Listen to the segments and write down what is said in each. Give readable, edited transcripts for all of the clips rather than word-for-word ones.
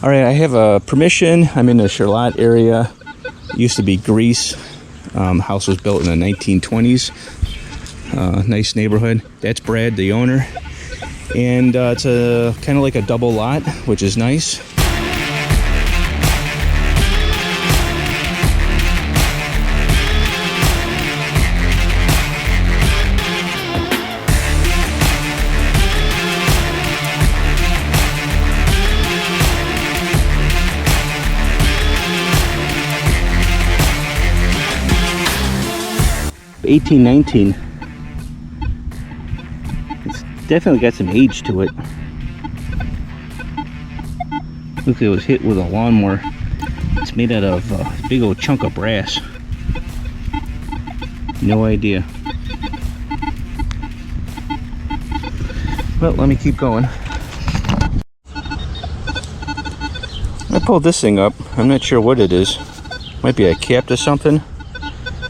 All right, I have a permission. I'm in the Charlotte area. It used to be Greece. House was built in the 1920s. Nice neighborhood. That's Brad, the owner. And it's a kind of like a double lot, which is nice. $18.19. It's definitely got some age to it. Look, it was hit with a lawnmower. It's made out of a big old chunk of brass. No idea. Well, let me keep going. I pulled this thing up. I'm not sure what it is. Might be a cap to something.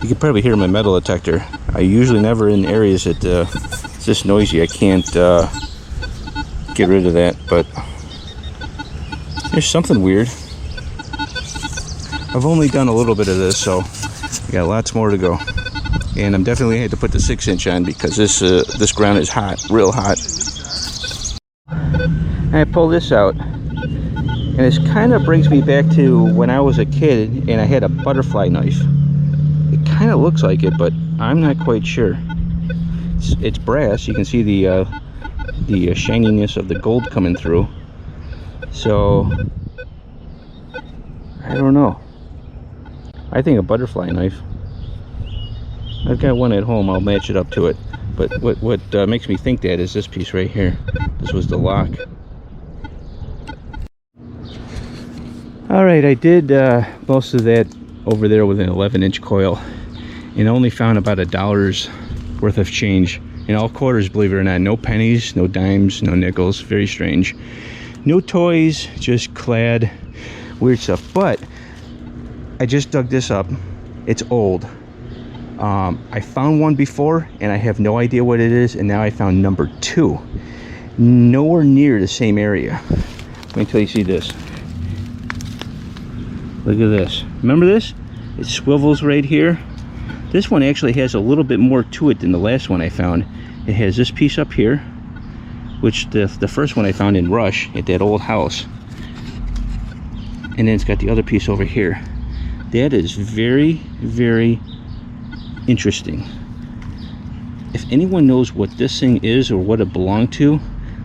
You can probably hear my metal detector. I usually never in areas that it's this noisy. I can't get rid of that, but there's something weird. I've only done a little bit of this, so I got lots more to go. And I'm definitely had to put the 6-inch on because this ground is hot, real hot. And I pull this out, and this kind of brings me back to when I was a kid and I had a butterfly knife. It kind of looks like it, but I'm not quite sure. It's brass. You can see the shininess of the gold coming through. So I don't know. I think a butterfly knife. I've got one at home. I'll match it up to it. But what makes me think that is this piece right here. This was the lock. All right, I did most of that over there with an 11-inch coil, and only found about $1 worth of change in all quarters, believe it or not. No pennies, no dimes, no nickels. Very strange. No toys, just clad, weird stuff. But I just dug this up. It's old. I found one before and I have no idea what it is, and now I found number 2, nowhere near the same area. Wait until you see this. Look at this. Remember this? It swivels right here. This one actually has a little bit more to it than the last one I found. It has this piece up here, which the first one I found in Rush at that old house. And then it's got the other piece over here. That is very, very interesting. If anyone knows what this thing is or what it belonged to,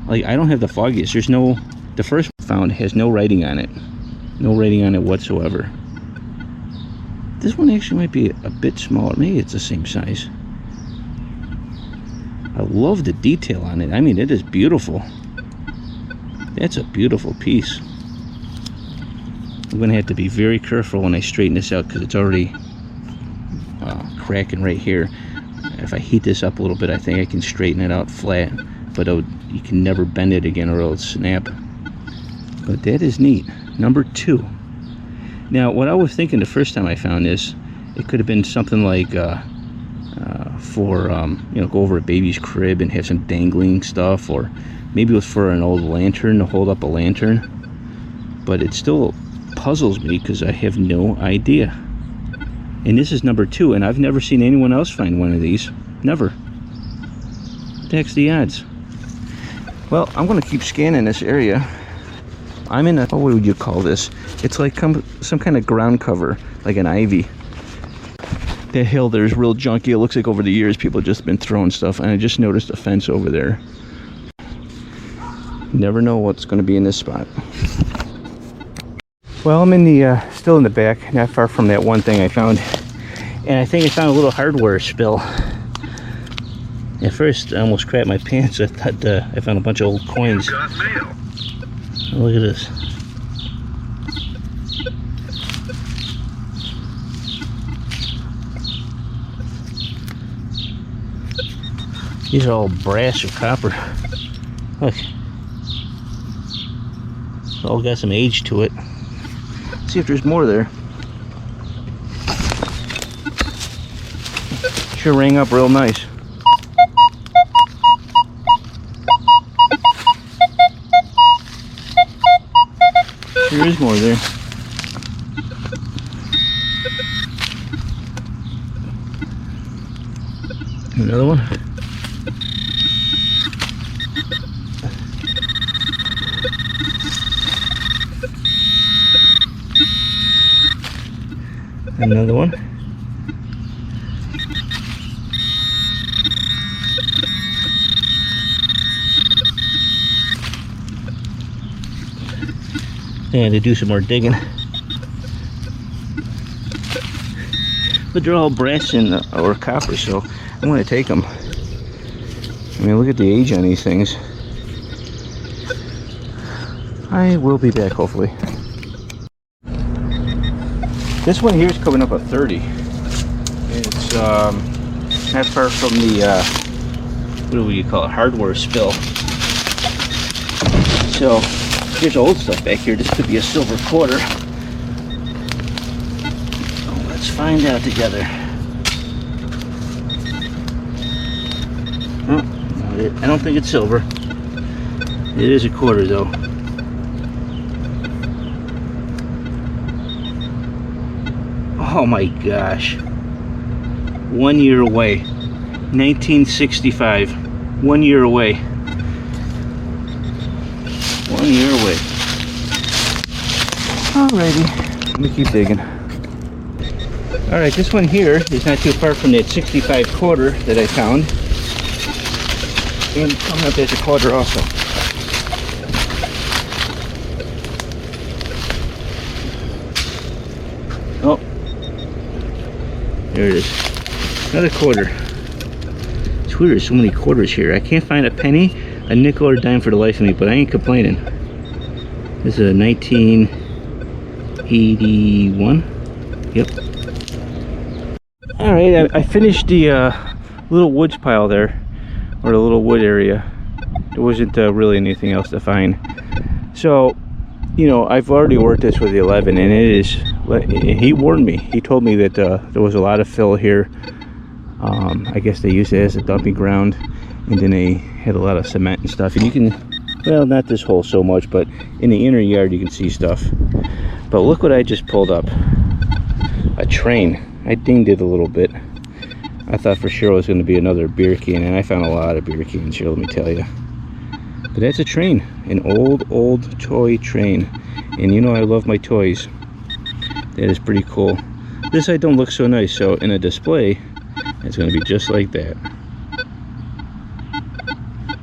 like, I don't have the foggiest. There's no, the first one I found has no writing on it. No writing on it whatsoever. This one actually might be a bit smaller. Maybe it's the same size. I love the detail on it. I mean, it is beautiful. That's a beautiful piece. I'm going to have to be very careful when I straighten this out because it's already cracking right here. If I heat this up a little bit, I think I can straighten it out flat. But you can never bend it again or it'll snap. But that is neat. Number 2. Now, what I was thinking the first time I found this, it could have been something like for you know, go over a baby's crib and have some dangling stuff, or maybe it was for an old lantern to hold up a lantern. But it still puzzles me because I have no idea. And this is number 2, and I've never seen anyone else find one of these. Never. What the heck's the odds? Well, I'm going to keep scanning this area. I'm in a, what would you call this? It's like some kind of ground cover, like an ivy. That hill there's real junky. It looks like over the years people have just been throwing stuff, and I just noticed a fence over there. Never know what's going to be in this spot. Well, I'm in the still in the back, not far from that one thing I found, and I think I found a little hardware spill. At first, I almost crapped my pants. I thought I found a bunch of old coins. Oh, look at this. These are all brass or copper. Look. It's all got some age to it. Let's see if there's more there. Sure rang up real nice. There is more there. Another one. Another one. And to do some more digging. But they're all brass and or copper, so I'm going to take them. I mean, look at the age on these things. I will be back, hopefully. This one here is coming up at 30. It's not far from the, what do you call it, hardware spill. So, there's old stuff back here. This could be a silver quarter. Oh, let's find out together. Oh, I don't think it's silver. It is a quarter though. Oh my gosh. 1 year away. 1965. 1 year away. 1 year away. Alrighty. Let me keep digging. Alright, this one here is not too far from that 65 quarter that I found. And coming up as a quarter also. Oh. There it is. Another quarter. It's weird, there's so many quarters here. I can't find a penny, a nickel, or a dime for the life of me, but I ain't complaining. This is a 1981. Yep. Alright, I finished the little woods pile there, or the little wood area. There wasn't really anything else to find. So, you know, I've already worked this with the 11, and it is, he warned me. He told me that there was a lot of fill here. I guess they used it as a dumping ground, and then they had a lot of cement and stuff. And you can, well, not this hole so much, but in the inner yard you can see stuff. But look what I just pulled up. A train. I dinged it a little bit. I thought for sure it was going to be another beer can, and I found a lot of beer cans here, let me tell you. But that's a train. An old toy train. And you know I love my toys. That is pretty cool. This side don't look so nice, so in a display it's going to be just like that.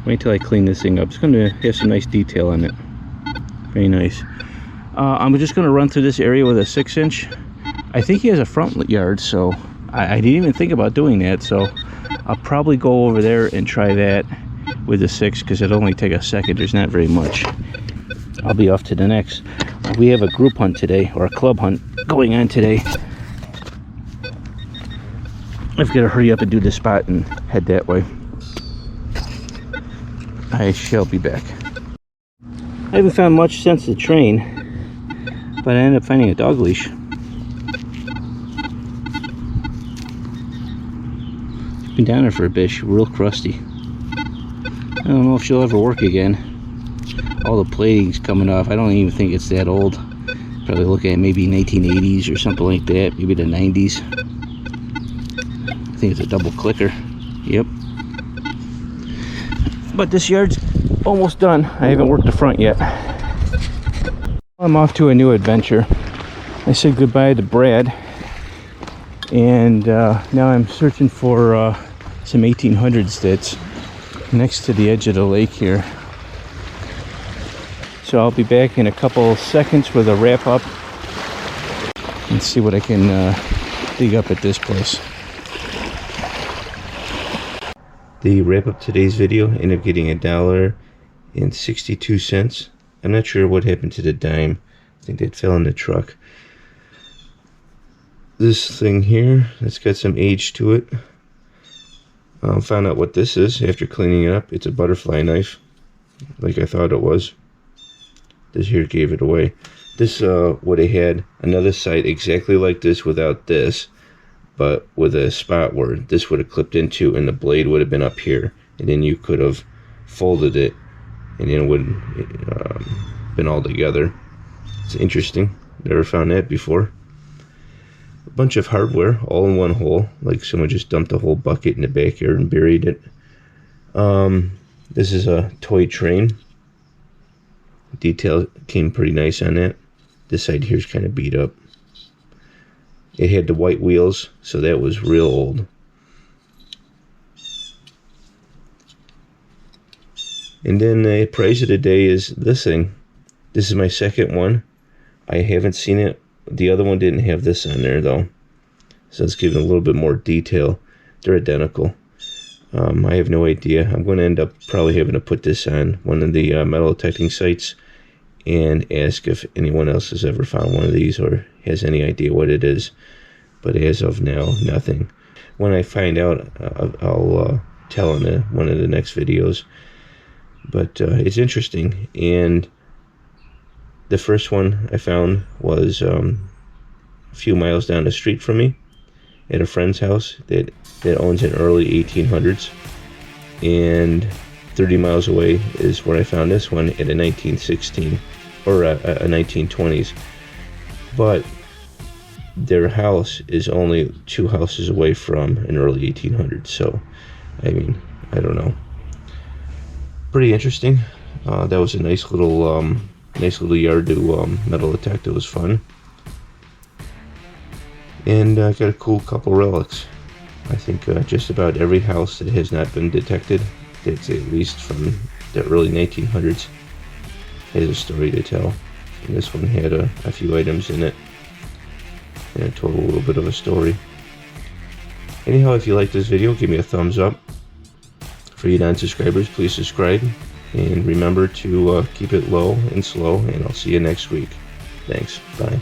Wait till I clean this thing up. It's going to have some nice detail on it. Very nice. I'm just going to run through this area with a 6-inch. I think he has a front yard, so I didn't even think about doing that. So I'll probably go over there and try that with the 6, because it'll only take a second. There's not very much. I'll be off to the next. We have a group hunt today, or a club hunt going on today. I've got to hurry up and do this spot and head that way. I shall be back. I haven't found much since the train, but I ended up finding a dog leash. She's been down there for a bit. She's real crusty. I don't know if she'll ever work again. All the plating's coming off. I don't even think it's that old. Probably look at maybe 1980s or something like that. Maybe the 90s. I think it's a double clicker. Yep. But this yard's almost done. I haven't worked the front yet. I'm off to a new adventure. I said goodbye to Brad, and now I'm searching for some 1800s that's next to the edge of the lake here. So I'll be back in a couple seconds with a wrap up and see what I can dig up at this place. The wrap up today's video ended up getting $1.62. I'm not sure what happened to the dime. I think that fell in the truck. This thing here, it's got some age to it. Found out what this is after cleaning it up. It's a butterfly knife, like I thought it was. This here gave it away. This would have had another sight exactly like this without this, but with a spot where this would have clipped into, and the blade would have been up here, and then you could have folded it, and then it would have been all together. It's interesting. Never found that before. A bunch of hardware all in one hole, like someone just dumped a whole bucket in the backyard and buried it. This is a toy train. Detail came pretty nice on that. This side here is kind of beat up. It had the white wheels, so that was real old. And then the prize of the day is this thing. This is my second one. I haven't seen it. The other one didn't have this on there though, so it's giving a little bit more detail. They're identical. I have no idea. I'm going to end up probably having to put this on one of the metal detecting sites and ask if anyone else has ever found one of these or has any idea what it is. But as of now, nothing. When I find out, I'll tell in one of the next videos. But it's interesting. And the first one I found was a few miles down the street from me at a friend's house that owns an early 1800s. And 30 miles away is where I found this one at a 1916 or a 1920s. But their house is only 2 houses away from an early 1800s. So, I mean, I don't know. Pretty interesting. That was a nice little yard to metal detect. It was fun. And I got a cool couple relics. I think just about every house that has not been detected, that's at least from the early 1900s, has a story to tell. And this one had a few items in it, and it told a little bit of a story. Anyhow, if you like this video, give me a thumbs up. For you non-subscribers, please subscribe. And remember to keep it low and slow, and I'll see you next week. Thanks. Bye.